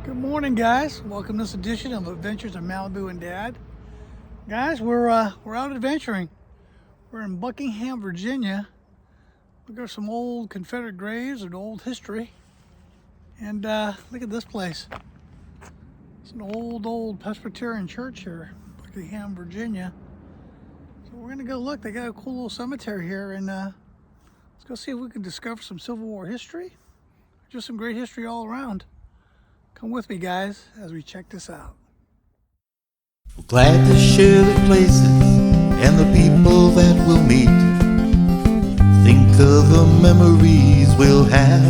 Good morning, guys. Welcome to this edition of Adventures in Malibu and Dad. Guys, we're out adventuring. We're in Buckingham, Virginia. Look at some old Confederate graves and old history. And look at this place. It's an old Presbyterian church here, Buckingham, Virginia. So we're gonna go look. They got a cool little cemetery here, and let's go see if we can discover some Civil War history. Just some great history all around. Come with me, guys, as we check this out. We're glad to share the places and the people that we'll meet. Think of the memories we'll have.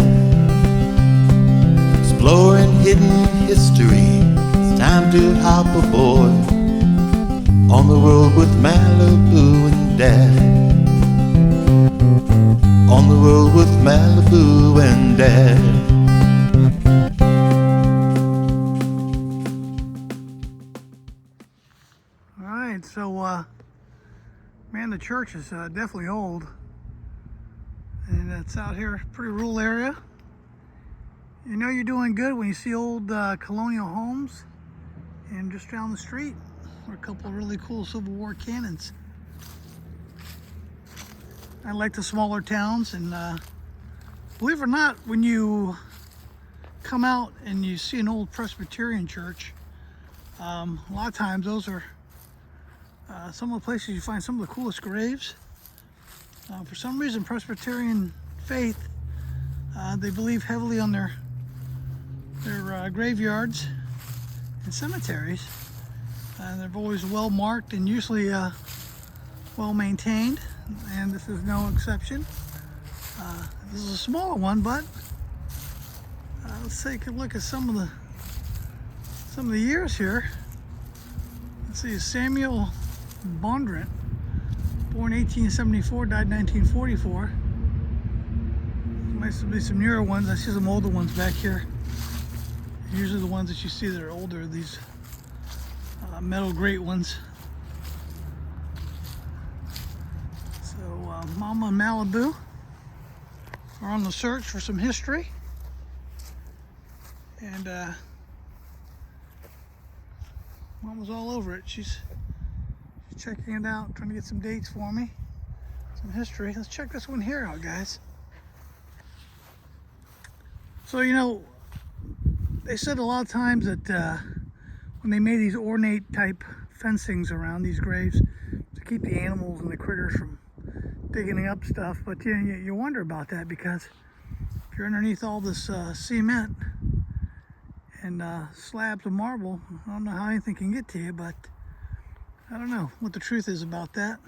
Exploring hidden history. It's time to hop aboard on the road with Malibu and Dad. On the road with Malibu and Dad. So, man, the church is definitely old, and it's out here, pretty rural area. You know you're doing good when you see old colonial homes, and just down the street are a couple of really cool Civil War cannons. I like the smaller towns, and believe it or not, when you come out and you see an old Presbyterian church, a lot of times those are some of the places you find some of the coolest graves. For some reason, Presbyterian faith, they believe heavily on their graveyards and cemeteries. They're always well marked and usually well maintained, and this is no exception. This is a smaller one, but let's take a look at some of the years here. Let's see, Samuel Bondurant, born 1874, died 1944. There might be some newer ones. I see some older ones back here. Usually the ones that you see that are older, these metal grate ones. So Mama and Malibu are on the search for some history. And Mama's all over it. She's checking it out, trying to get some dates for me, some history. Let's check this one here out, guys. So, you know, they said a lot of times that when they made these ornate type fencings around these graves to keep the animals and the critters from digging up stuff, but you wonder about that, because if you're underneath all this cement and slabs of marble, I don't know how anything can get to you, but I don't know what the truth is about that.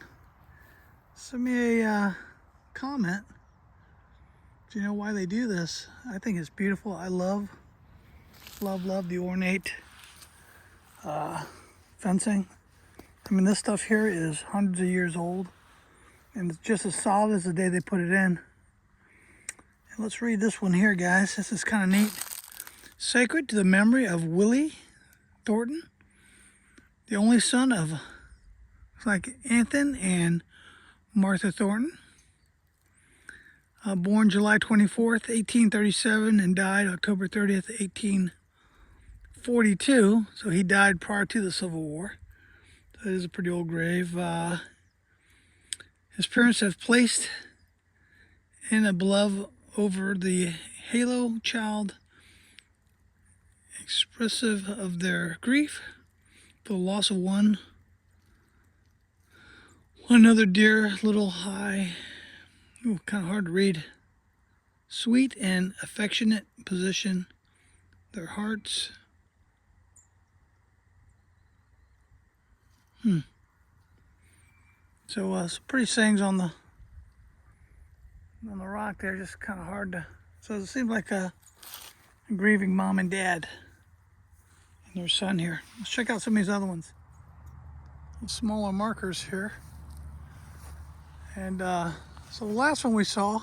Send me a comment if you know why they do this. I think it's beautiful. I love the ornate fencing. I mean, this stuff here is hundreds of years old, and it's just as solid as the day they put it in. And let's read this one here, guys. This is kind of neat. Sacred to the memory of Willie Thornton, the only son of Anthony and Martha Thornton, born July 24th, 1837, and died October 30th, 1842. So he died prior to the Civil War. That is a pretty old grave. His parents have placed in a beloved over the halo child, expressive of their grief for the loss of one other dear little kind of hard to read, sweet and affectionate position, their hearts. So some pretty sayings on the rock there, just kind of hard to. So it seems like a grieving mom and dad and their son here. Let's check out some of these other ones. Some smaller markers here. And so the last one we saw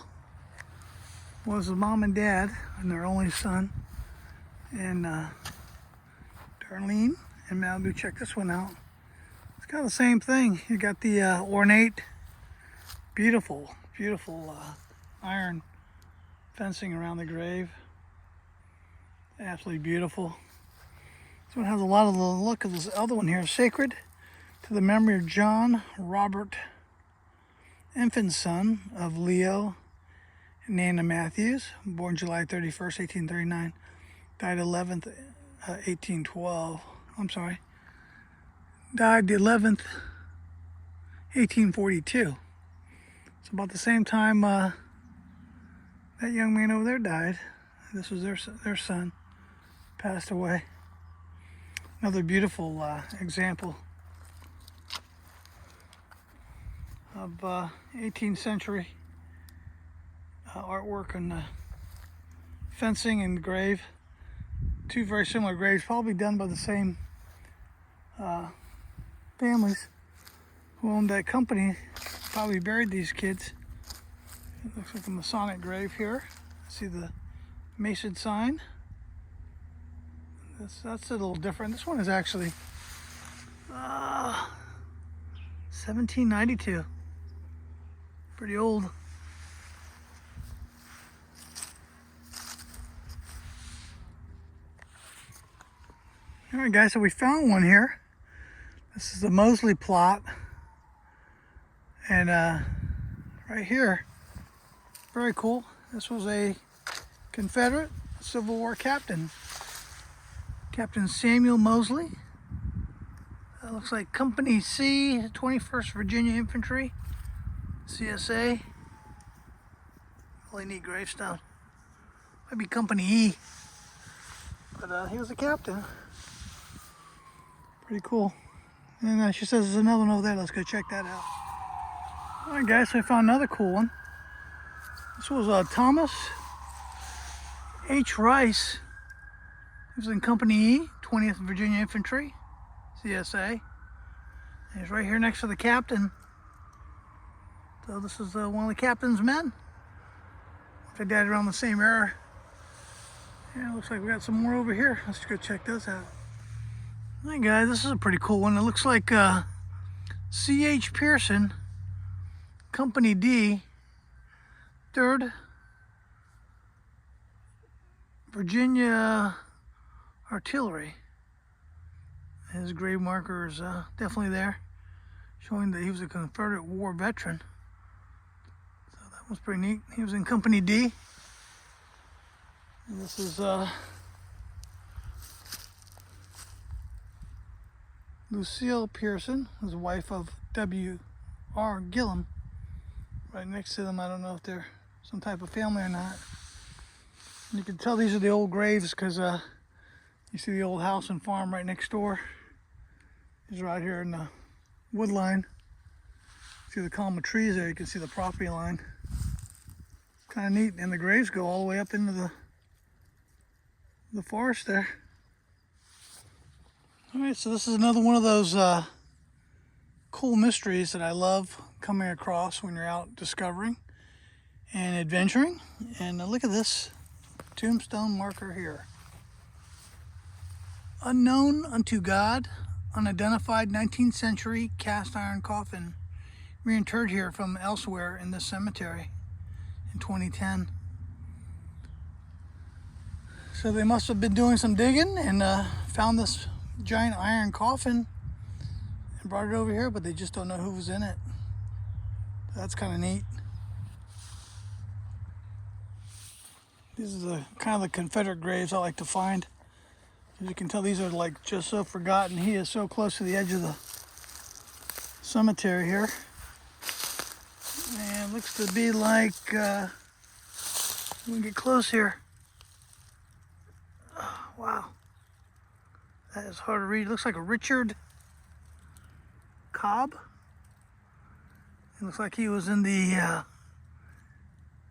was the mom and dad and their only son, and Darlene and Malibu. Check this one out. It's kind of the same thing. You got the ornate, beautiful iron fencing around the grave. Absolutely beautiful. This one has a lot of the look of this other one here. Sacred to the memory of John Robert, infant son of Leo and Nana Matthews, born July 31st, 1839, died 11th, 1812. I'm sorry. Died the 11th, 1842. It's about the same time that young man over there died. This was their son, passed away. Another beautiful example of 18th century artwork on fencing and grave. Two very similar graves, probably done by the same families who owned that company. Probably buried these kids. It looks like a Masonic grave here. See the Mason sign. That's a little different. This one is actually 1792. Pretty old. Alright guys, so we found one here. This is the Mosley plot. And right here, very cool. This was a Confederate Civil War captain. Captain Samuel Mosley. Looks like Company C, 21st Virginia Infantry, CSA. Really neat gravestone. Might be Company E, but he was a captain. Pretty cool. And she says there's another one over there. Let's go check that out. All right, guys, so I found another cool one. This was Thomas H. Rice. He was in Company E, 20th Virginia Infantry, CSA. And he's right here next to the captain. So this is one of the captain's men. They died around the same era. Yeah, looks like we got some more over here. Let's go check those out. All right, guys, this is a pretty cool one. It looks like C.H. Pearson, Company D, 3rd Virginia Artillery. His grave marker is definitely there, showing that he was a Confederate War veteran. So that was pretty neat. He was in Company D. And this is Lucille Pearson, his wife of W.R. Gillum. Right next to them, I don't know if they're some type of family or not. You can tell these are the old graves because you see the old house and farm right next door. He's right here in the wood line. See the column of trees there, you can see the property line. Kind of neat, and the graves go all the way up into the forest there. All right, so this is another one of those cool mysteries that I love coming across when you're out discovering and adventuring. And look at this tombstone marker here. Unknown unto God, unidentified 19th century cast iron coffin, reinterred here from elsewhere in this cemetery in 2010. So they must have been doing some digging and found this giant iron coffin and brought it over here, but they just don't know who was in it. That's kind of neat. These are the kind of the Confederate graves I like to find. As you can tell, these are like just so forgotten. He is so close to the edge of the cemetery here. And it looks to be like, we can get close here. Oh, wow. That is hard to read. It looks like a Richard Cobb. It looks like he was in the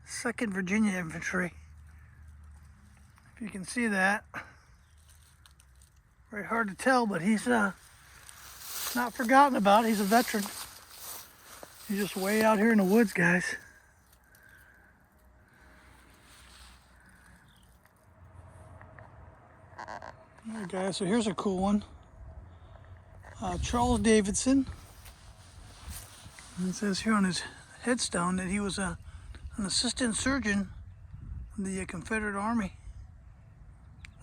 2nd Virginia Infantry. If you can see that. Very hard to tell, but he's not forgotten about. He's a veteran. He's just way out here in the woods, guys. Alright guys, so here's a cool one. Charles Davidson. And it says here on his headstone that he was an assistant surgeon in the Confederate Army.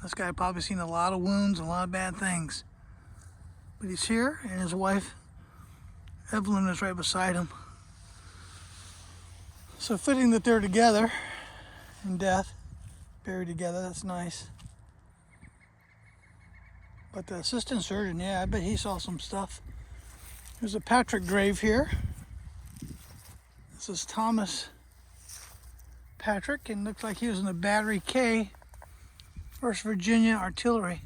This guy probably seen a lot of wounds and a lot of bad things. But he's here, and his wife, Evelyn, is right beside him. So fitting that they're together in death, buried together. That's nice. But the assistant surgeon, yeah, I bet he saw some stuff. There's a Patrick grave here. This is Thomas Patrick, and looks like he was in the Battery K, 1st Virginia Artillery.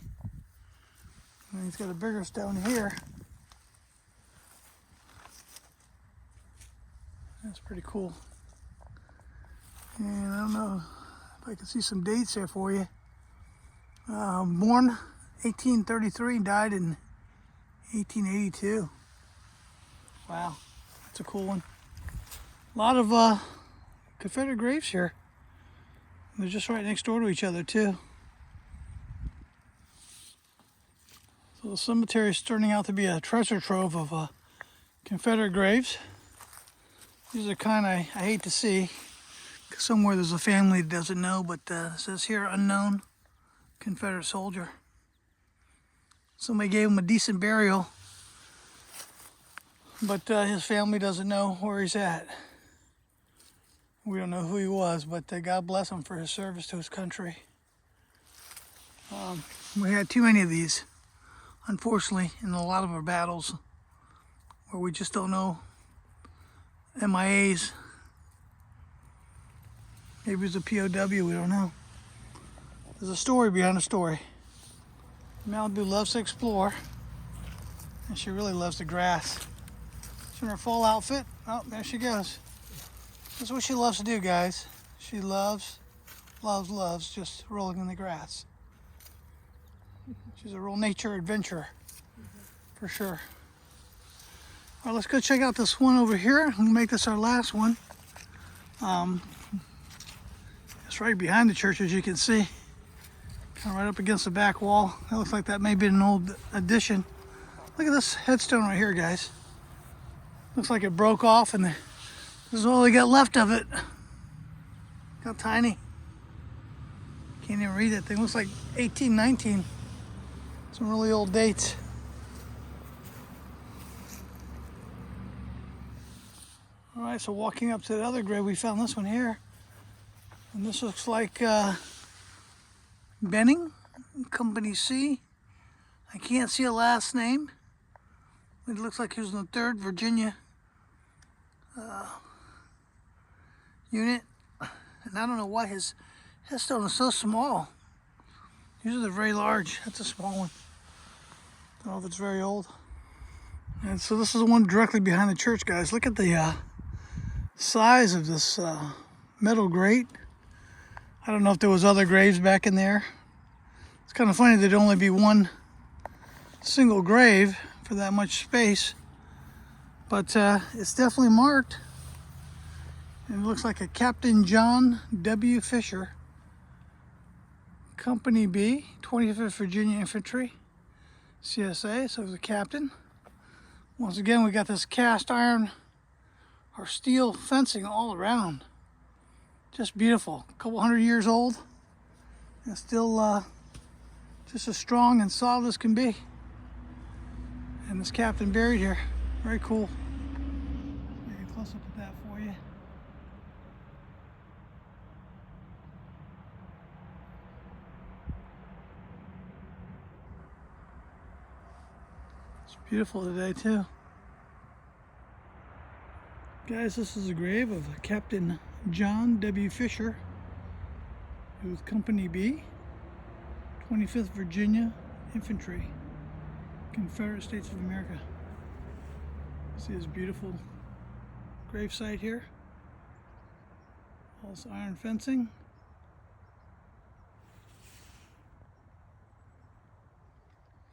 And he's got a bigger stone here. That's pretty cool. And I don't know if I can see some dates there for you. Born 1833, died in 1882. Wow, that's a cool one. A lot of Confederate graves here. They're just right next door to each other too. So the cemetery is turning out to be a treasure trove of Confederate graves. These are kind I hate to see. Somewhere there's a family that doesn't know, but it says here, unknown Confederate soldier. Somebody gave him a decent burial, but his family doesn't know where he's at. We don't know who he was, but God bless him for his service to his country. We had too many of these, unfortunately, in a lot of our battles, where we just don't know MIAs. Maybe it's a POW, we don't know. There's a story behind a story. Malibu loves to explore, and she really loves the grass. She's in her fall outfit. Oh, there she goes. That's what she loves to do, guys. She loves just rolling in the grass. She's a real nature adventurer, for sure. All right, let's go check out this one over here. We'll make this our last one. It's right behind the church, as you can see. Kind of right up against the back wall. That looks like that may be an old addition. Look at this headstone right here, guys. Looks like it broke off, and this is all they got left of it. How tiny. Can't even read that thing. Looks like 1819. Some really old dates. All right, so walking up to the other grave, we found this one here. And this looks like Benning, Company C. I can't see a last name. It looks like he was in the 3rd Virginia unit. And I don't know why his headstone is so small. Usually they're very large. That's a small one. I don't know if it's very old. And so this is the one directly behind the church, guys. Look at the size of this metal grate. I don't know if there was other graves back in there. It's kind of funny there'd only be one single grave for that much space, but it's definitely marked. And it looks like a Captain John W. Fisher, Company B, 25th Virginia Infantry, CSA, so he's a captain. Once again, we got this cast iron or steel fencing all around. Just beautiful. A couple hundred years old, and still just as strong and solid as can be. And this captain buried here. Very cool. Take a close look at that for you. It's beautiful today too. Guys, this is a grave of Captain John W. Fisher, who was Company B, 25th Virginia Infantry, Confederate States of America. See this beautiful grave site here. All this iron fencing.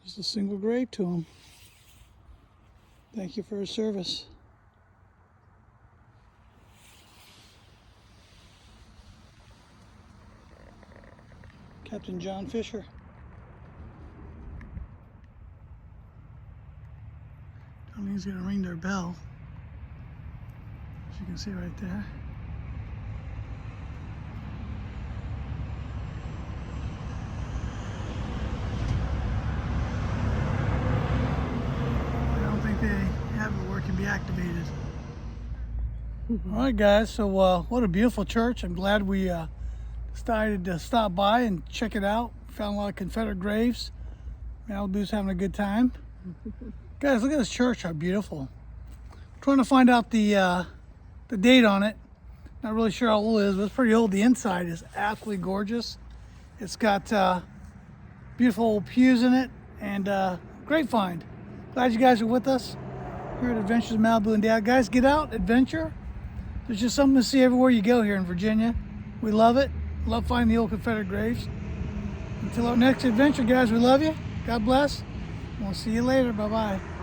Just a single grave to him. Thank you for his service. Captain John Fisher. That means he's gonna ring their bell. As you can see right there. deactivated. All right, guys, so what a beautiful church. I'm glad we decided to stop by and check it out. Found a lot of Confederate graves. Malibu's having a good time. Guys, look at this church, how beautiful. I'm trying to find out the date on it. Not really sure how old it is, but it's pretty old. The inside is absolutely gorgeous. It's got beautiful old pews in it, and great find. Glad you guys are with us here at Adventures in Malibu and Dad. Guys, get out, adventure. There's just something to see everywhere you go here in Virginia. We love it. Love finding the old Confederate graves. Until our next adventure, guys, we love you. God bless. We'll see you later. Bye-bye.